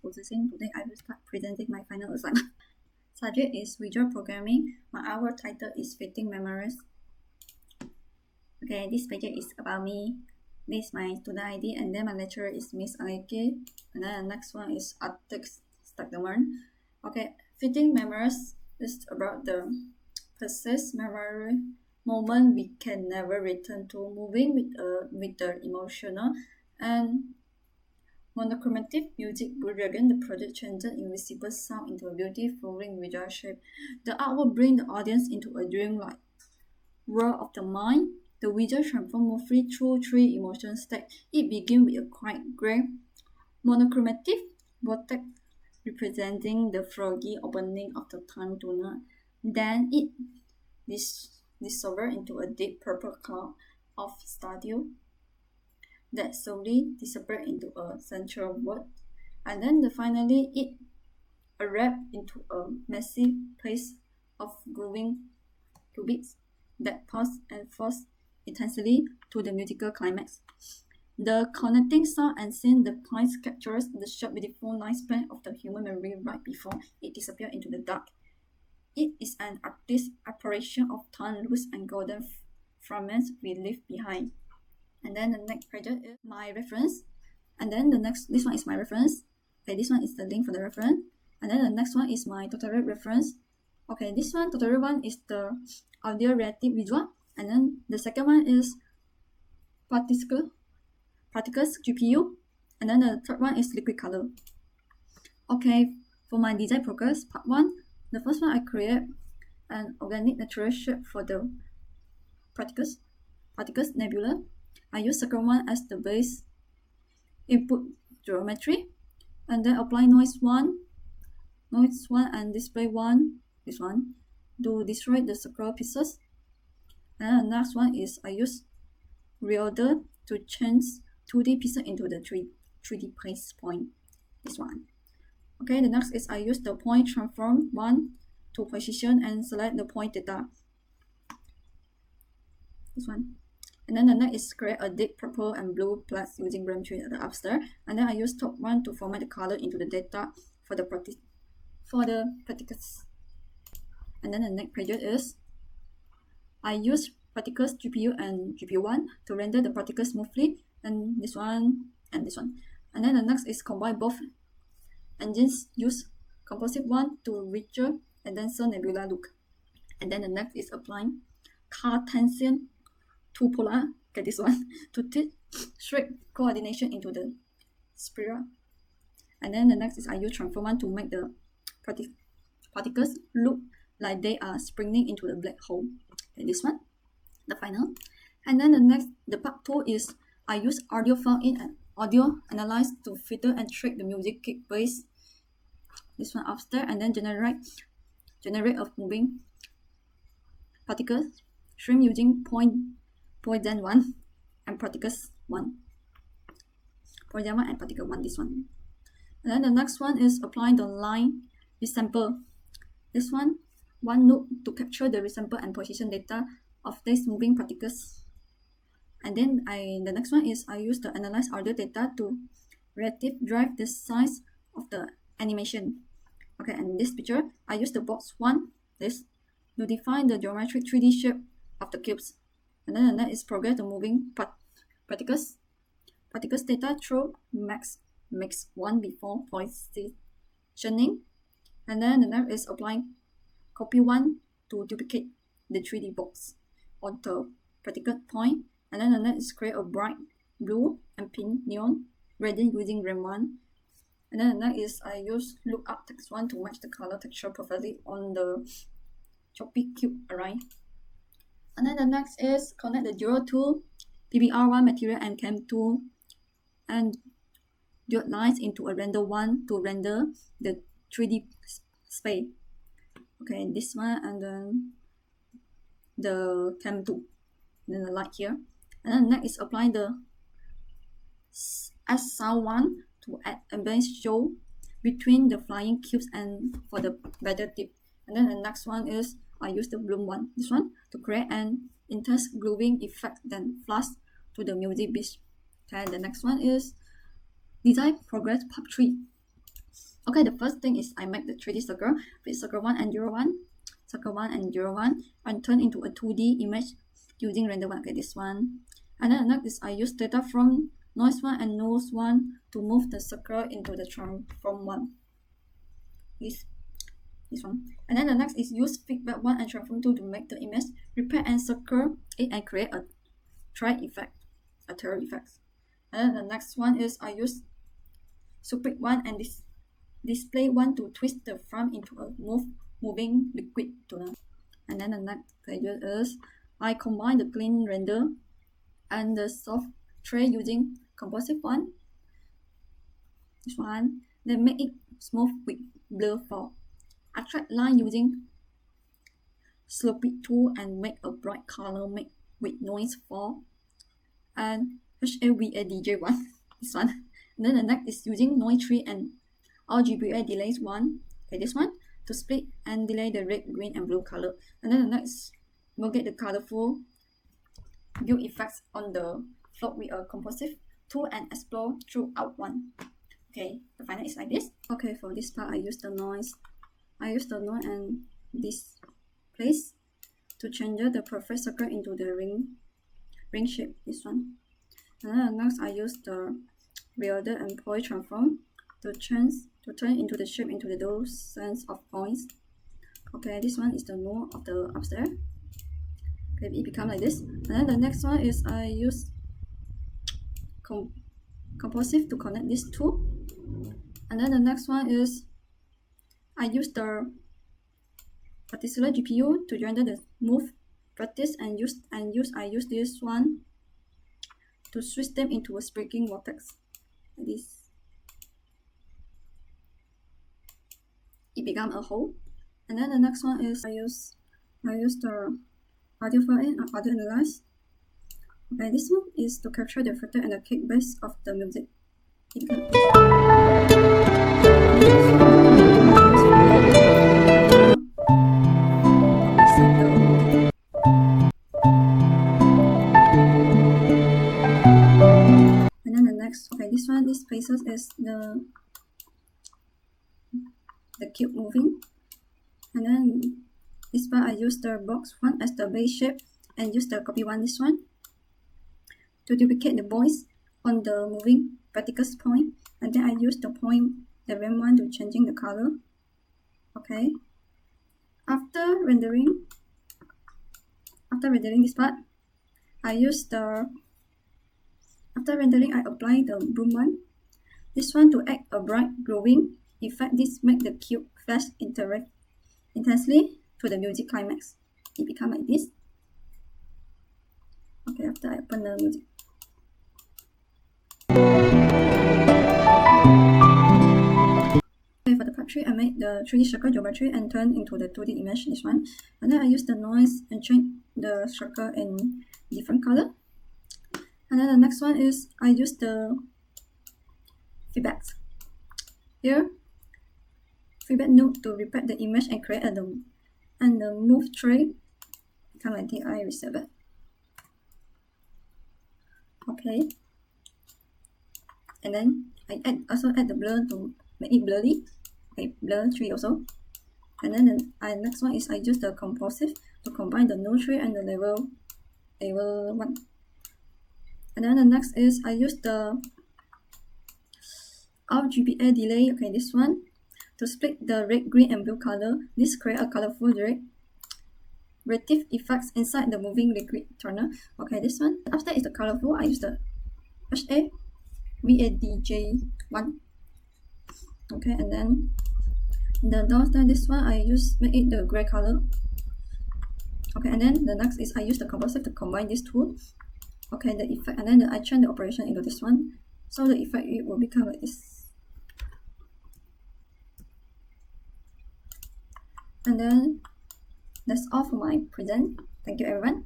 Position. Today I will start presenting my final assignment. Subject is visual programming. My hour title is Fitting Memories. Okay, this page is about me. This is my student ID, and then my lecturer is Miss Aike, and then the next one is Artex Stakdaman. Okay, Fitting Memories is about the precise memory moment we can never return to, moving with the emotional and monochromatic music dragon. The project changes invisible sound into a beautiful visual shape. The art will bring the audience into a dreamlike world of the mind. The visual transforms smoothly through three emotion states. It begins with a quiet gray monochromatic vortex representing the froggy opening of the time tunnel. Then it dissolves into a deep purple cloud of stadio that slowly disappears into a central word, and then finally it erupts into a massive place of glowing qubits that pulse and force intensely to the musical climax. The connecting sound and scene the points captures the short beautiful lifespan of the human memory right before it disappears into the dark. It is an artistic apparition of time loose and golden fragments we leave behind. And then the next project is my reference. And then this one is my reference. Okay, this one is the link for the reference. And then the next one is my tutorial reference. Okay, this one, tutorial one is the audio reactive visual. And then the second one is particles GPU. And then the third one is liquid color. Okay, for my design progress, part 1, the first one I create an organic natural shape for the particles nebula. I use second one as the base input geometry, and then apply noise 1 and display 1, this one, to destroy the circular pieces. And the next one is I use reorder to change 2D pieces into the 3D place point, this one. Okay, the next is I use the point transform 1 to position and select the point data, this one. And then the next is create a deep purple and blue plus using Bram tree at the upstairs. And then I use top 1 to format the color into the data for the particles. And then the next project is I use particles GPU and GPU1 to render the particles smoothly, and this one and this one. And then the next is combine both engines, use composite 1 to richer and denser nebula look. And then the next is applying Cartesian two polar, okay, this one, to teach straight coordination into the spiral. And then the next is I use transform 1 to make the particles look like they are springing into the black hole. Okay, this one, the final. And then the part 2 is I use audio file in and audio analyze to filter and track the music kick bass, this one upstairs, and then generate of moving particles stream using Poison 1 and particles 1. Poison 1 and particle 1, this one. And then the next one is applying the line resample. This one loop to capture the resample and position data of these moving particles. And then the next one is I use the analyze audio data to relative drive the size of the animation. Okay, and this picture I use the box 1, this, to define the geometric 3D shape of the cubes. And then the next is progress the moving particles data through max 1 before positioning. And then the next is applying copy 1 to duplicate the 3D box on the particle point. And then the next is create a bright blue and pink neon gradient using Ram 1. And then the next is I use lookup text 1 to match the color texture perfectly on the choppy cube array. And then the next is connect the 02 PBR1 material and Chem2 and diode lines into a render 1 to render the 3D space. Okay, this one, and then the Chem2, and then the light here. And then next is applying the S sound 1 to add ambient show between the flying cubes and for the better tip. And then the next one is I use the bloom 1, this one, to create an intense glowing effect then flash to the music beat. Okay, the next one is design progress part 3. Okay, the first thing is I make the 3D circle with circle 1 and 0, 1, circle 1 and 0, 1, and turn into a 2D image using render 1. Okay, this one. And then the next is I use data from noise 1 and nose 1 to move the circle into the transform 1. This one. And then the next is use feedback 1 and transform 2 to make the image, repair and circle it and create a tail effect. And then the next one is I use Supic 1 and display 1 to twist the frame into a moving liquid toner. And then the next page is I combine the clean render and the soft tray using composite 1. This one. Then make it smooth with blur 4. Attract line using Slope 2 and make a bright color make with noise 4. And HAVADJ 1. This one. And then the next is using noise 3 and RGBA delays 1. Okay, this one. To split and delay the red, green, and blue color. And then the next, we'll get the colorful view effects on the float with a composite 2 and explore throughout 1. Okay, the final is like this. Okay, for this part, I use the noise and this place to change the perfect circle into the ring shape. This one. And then next, I use the reorder and point transform to turn into the shape into the dozens of points. Okay, this one is the node of the upstairs. Okay, it becomes like this. And then the next one is I use composite to connect these two. And then the next one is I use the particular GPU to render the move practice and I use this one to switch them into a sparking vortex like this. It becomes a hole. And then the next one is I use the audio file and audio analyze. Okay, this one is to capture the filter and the kick bass of the music. And then the next, okay, this places is the cube moving. And then this part I use the box 1 as the base shape and use the copy 1 this one to duplicate the voice on the moving particles point. And then I use the point the RAM 1 to changing the color. Okay. After rendering this part, I apply the bloom 1. This one to add a bright glowing effect. This make the cube flash intensely to the music climax. It becomes like this. Okay, after I open the music. Okay, for the part 3, I made the 3D circle geometry and turn into the 2D image, this one. And then I use the noise and change the circle in different color. And then the next one is I use the feedback. Here, feedback node to repair the image and create a dome. And the move tray become like this. I reset it. Okay. And then I also add the blur to make it blurry. Okay, blur 3 also. And then the next one is I use the composite to combine the node 3 and the level 1. And then the next is I use the RGBA delay. Okay, this one to split the red, green, and blue color. This create a colorful relative effects inside the moving liquid toner. Okay, this one. After is the colorful, I use the HAVADJ1. Okay, and then the downstairs, this one I make it the gray color. Okay, and then the next is I use the composite to combine these two. Okay, the effect, and then I change the operation into this one. So the effect it will become like this. And then that's all for my present. Thank you everyone.